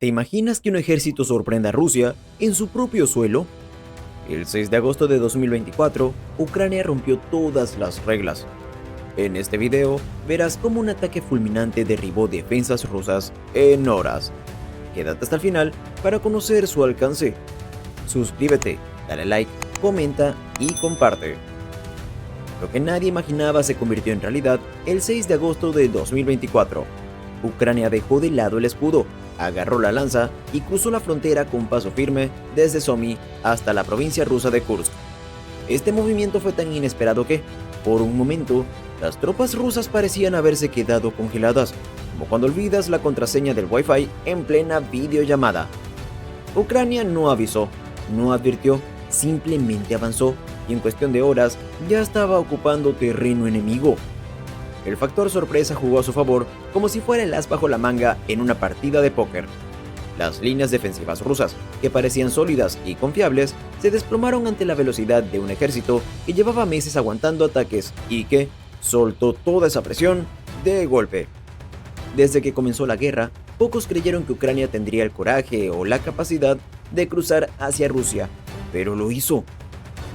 imaginas que un ejército sorprenda a Rusia en su propio suelo? El 6 de agosto de 2024, Ucrania rompió todas las reglas. En este video verás cómo un ataque fulminante derribó defensas rusas en horas. Quédate hasta el final para conocer su alcance. Suscríbete, dale like, comenta y comparte. Lo que nadie imaginaba se convirtió en realidad el 6 de agosto de 2024. Ucrania dejó de lado el escudo, agarró la lanza y cruzó la frontera con paso firme desde Sumy hasta la provincia rusa de Kursk. Este movimiento fue tan inesperado que, por un momento, las tropas rusas parecían haberse quedado congeladas, como cuando olvidas la contraseña del Wi-Fi en plena videollamada. Ucrania no avisó, no advirtió, simplemente avanzó y en cuestión de horas ya estaba ocupando terreno enemigo. El factor sorpresa jugó a su favor como si fuera el as bajo la manga en una partida de póker. Las líneas defensivas rusas, que parecían sólidas y confiables, se desplomaron ante la velocidad de un ejército que llevaba meses aguantando ataques y que soltó toda esa presión de golpe. Desde que comenzó la guerra, pocos creyeron que Ucrania tendría el coraje o la capacidad de cruzar hacia Rusia, pero lo hizo.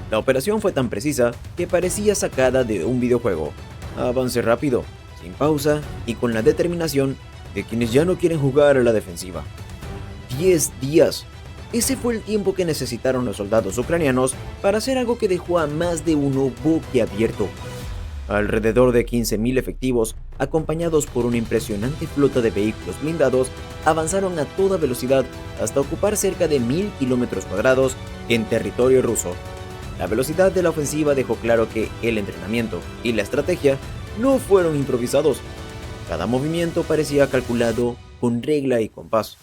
La operación fue tan precisa que parecía sacada de un videojuego. Avance rápido, sin pausa y con la determinación de quienes ya no quieren jugar a la defensiva. 10 días. Ese fue el tiempo que necesitaron los soldados ucranianos para hacer algo que dejó a más de uno boquiabierto. Alrededor de 15.000 efectivos, acompañados por una impresionante flota de vehículos blindados, avanzaron a toda velocidad hasta ocupar cerca de 1.000 kilómetros cuadrados en territorio ruso. La velocidad de la ofensiva dejó claro que el entrenamiento y la estrategia no fueron improvisados. Cada movimiento parecía calculado con regla y compás.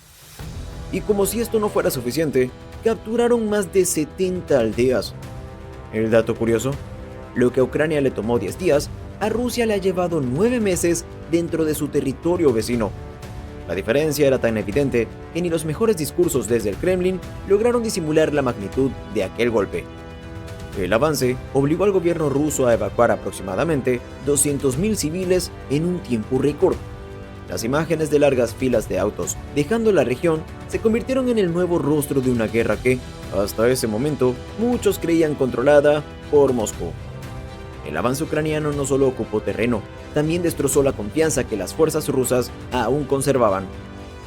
Y como si esto no fuera suficiente, capturaron más de 70 aldeas. El dato curioso: lo que a Ucrania le tomó 10 días, a Rusia le ha llevado 9 meses dentro de su territorio vecino. La diferencia era tan evidente que ni los mejores discursos desde el Kremlin lograron disimular la magnitud de aquel golpe. El avance obligó al gobierno ruso a evacuar aproximadamente 200.000 civiles en un tiempo récord. Las imágenes de largas filas de autos dejando la región se convirtieron en el nuevo rostro de una guerra que, hasta ese momento, muchos creían controlada por Moscú. El avance ucraniano no solo ocupó terreno, también destrozó la confianza que las fuerzas rusas aún conservaban.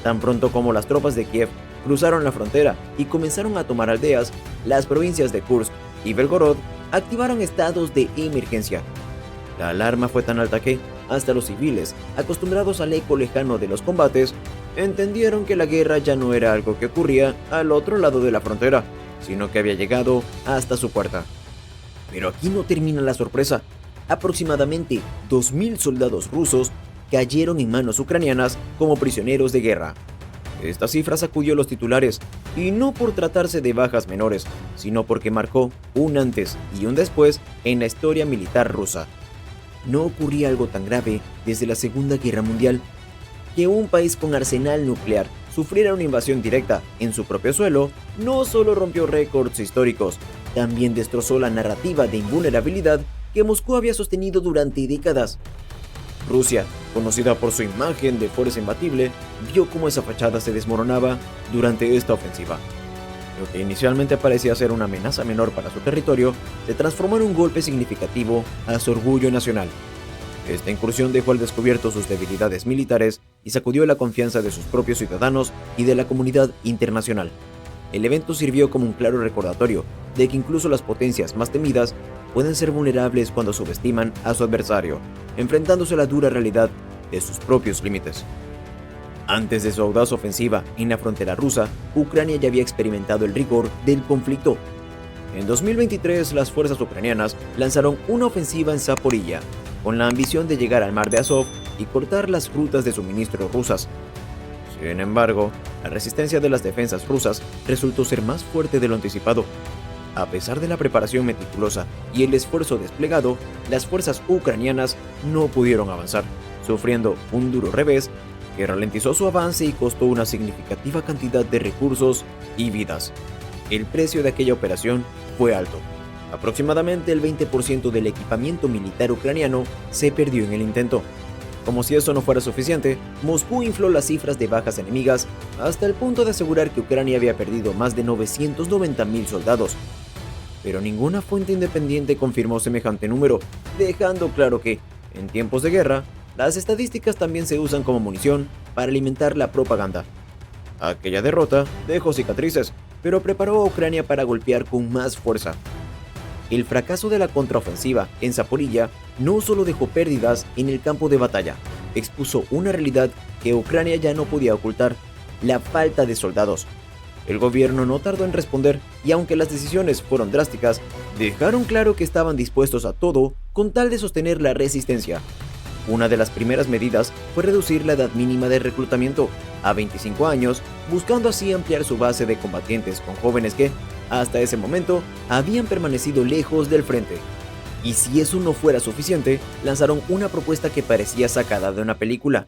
Tan pronto como las tropas de Kiev cruzaron la frontera y comenzaron a tomar aldeas, las provincias de Kursk y Belgorod activaron estados de emergencia. La alarma fue tan alta que, hasta los civiles, acostumbrados al eco lejano de los combates, entendieron que la guerra ya no era algo que ocurría al otro lado de la frontera, sino que había llegado hasta su puerta. Pero aquí no termina la sorpresa. Aproximadamente 2.000 soldados rusos cayeron en manos ucranianas como prisioneros de guerra. Esta cifra sacudió los titulares, y no por tratarse de bajas menores, sino porque marcó un antes y un después en la historia militar rusa. No ocurría algo tan grave desde la Segunda Guerra Mundial. Que un país con arsenal nuclear sufriera una invasión directa en su propio suelo no solo rompió récords históricos, también destrozó la narrativa de invulnerabilidad que Moscú había sostenido durante décadas. Rusia, conocida por su imagen de fuerza imbatible, vio cómo esa fachada se desmoronaba durante esta ofensiva. Lo que inicialmente parecía ser una amenaza menor para su territorio, se transformó en un golpe significativo a su orgullo nacional. Esta incursión dejó al descubierto sus debilidades militares y sacudió la confianza de sus propios ciudadanos y de la comunidad internacional. El evento sirvió como un claro recordatorio de que incluso las potencias más temidas pueden ser vulnerables cuando subestiman a su adversario, enfrentándose a la dura realidad de sus propios límites. Antes de su audaz ofensiva en la frontera rusa, Ucrania ya había experimentado el rigor del conflicto. En 2023, las fuerzas ucranianas lanzaron una ofensiva en Zaporilla, con la ambición de llegar al mar de Azov y cortar las rutas de suministro rusas. Sin embargo, la resistencia de las defensas rusas resultó ser más fuerte de lo anticipado. A pesar de la preparación meticulosa y el esfuerzo desplegado, las fuerzas ucranianas no pudieron avanzar, sufriendo un duro revés que ralentizó su avance y costó una significativa cantidad de recursos y vidas. El precio de aquella operación fue alto. Aproximadamente el 20% del equipamiento militar ucraniano se perdió en el intento. Como si eso no fuera suficiente, Moscú infló las cifras de bajas enemigas hasta el punto de asegurar que Ucrania había perdido más de 990.000 soldados. Pero ninguna fuente independiente confirmó semejante número, dejando claro que, en tiempos de guerra, las estadísticas también se usan como munición para alimentar la propaganda. Aquella derrota dejó cicatrices, pero preparó a Ucrania para golpear con más fuerza. El fracaso de la contraofensiva en Zaporilla no solo dejó pérdidas en el campo de batalla, expuso una realidad que Ucrania ya no podía ocultar: la falta de soldados. El gobierno no tardó en responder y, aunque las decisiones fueron drásticas, dejaron claro que estaban dispuestos a todo con tal de sostener la resistencia. Una de las primeras medidas fue reducir la edad mínima de reclutamiento a 25 años, buscando así ampliar su base de combatientes con jóvenes que, hasta ese momento, habían permanecido lejos del frente. Y si eso no fuera suficiente, lanzaron una propuesta que parecía sacada de una película: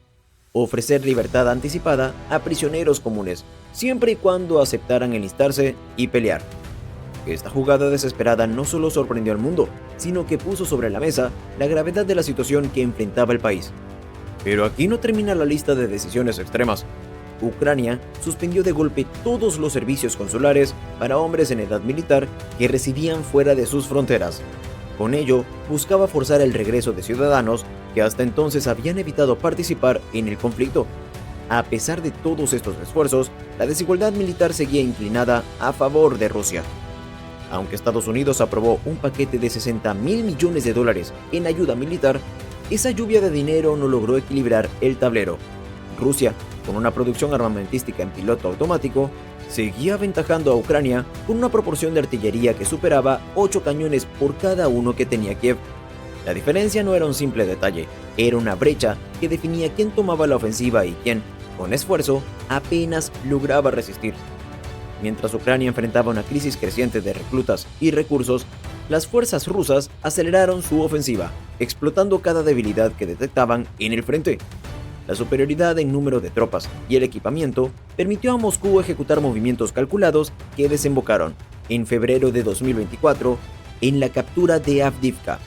ofrecer libertad anticipada a prisioneros comunes, siempre y cuando aceptaran enlistarse y pelear. Esta jugada desesperada no solo sorprendió al mundo, sino que puso sobre la mesa la gravedad de la situación que enfrentaba el país. Pero aquí no termina la lista de decisiones extremas. Ucrania suspendió de golpe todos los servicios consulares para hombres en edad militar que residían fuera de sus fronteras. Con ello, buscaba forzar el regreso de ciudadanos que hasta entonces habían evitado participar en el conflicto. A pesar de todos estos esfuerzos, la desigualdad militar seguía inclinada a favor de Rusia. Aunque Estados Unidos aprobó un paquete de $60.000 millones en ayuda militar, esa lluvia de dinero no logró equilibrar el tablero. Rusia, con una producción armamentística en piloto automático, seguía aventajando a Ucrania con una proporción de artillería que superaba 8 cañones por cada uno que tenía Kiev. La diferencia no era un simple detalle, era una brecha que definía quién tomaba la ofensiva y quién, con esfuerzo, apenas lograba resistir. Mientras Ucrania enfrentaba una crisis creciente de reclutas y recursos, las fuerzas rusas aceleraron su ofensiva, explotando cada debilidad que detectaban en el frente. La superioridad en número de tropas y el equipamiento permitió a Moscú ejecutar movimientos calculados que desembocaron, en febrero de 2024, en la captura de Avdiivka.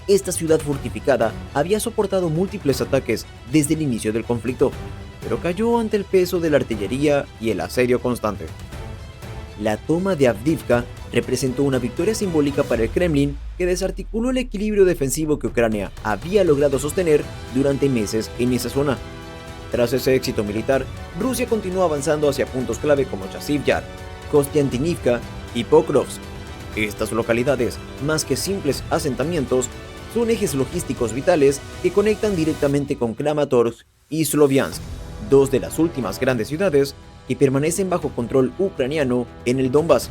Esta ciudad fortificada había soportado múltiples ataques desde el inicio del conflicto, pero cayó ante el peso de la artillería y el asedio constante. La toma de Avdiivka representó una victoria simbólica para el Kremlin que desarticuló el equilibrio defensivo que Ucrania había logrado sostener durante meses en esa zona. Tras ese éxito militar, Rusia continuó avanzando hacia puntos clave como Chasiv Yar, Kostiantynivka y Pokrovsk. Estas localidades, más que simples asentamientos, son ejes logísticos vitales que conectan directamente con Kramatorsk y Sloviansk, dos de las últimas grandes ciudades que permanecen bajo control ucraniano en el Donbass.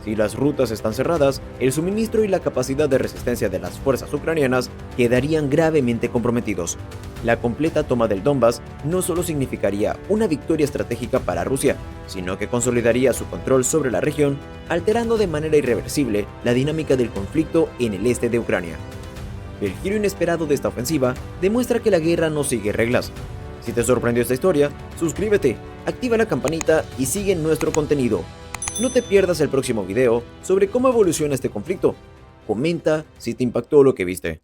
Si las rutas están cerradas, el suministro y la capacidad de resistencia de las fuerzas ucranianas quedarían gravemente comprometidos. La completa toma del Donbass no solo significaría una victoria estratégica para Rusia, sino que consolidaría su control sobre la región, alterando de manera irreversible la dinámica del conflicto en el este de Ucrania. El giro inesperado de esta ofensiva demuestra que la guerra no sigue reglas. Si te sorprendió esta historia, suscríbete, activa la campanita y sigue nuestro contenido. No te pierdas el próximo video sobre cómo evoluciona este conflicto. Comenta si te impactó lo que viste.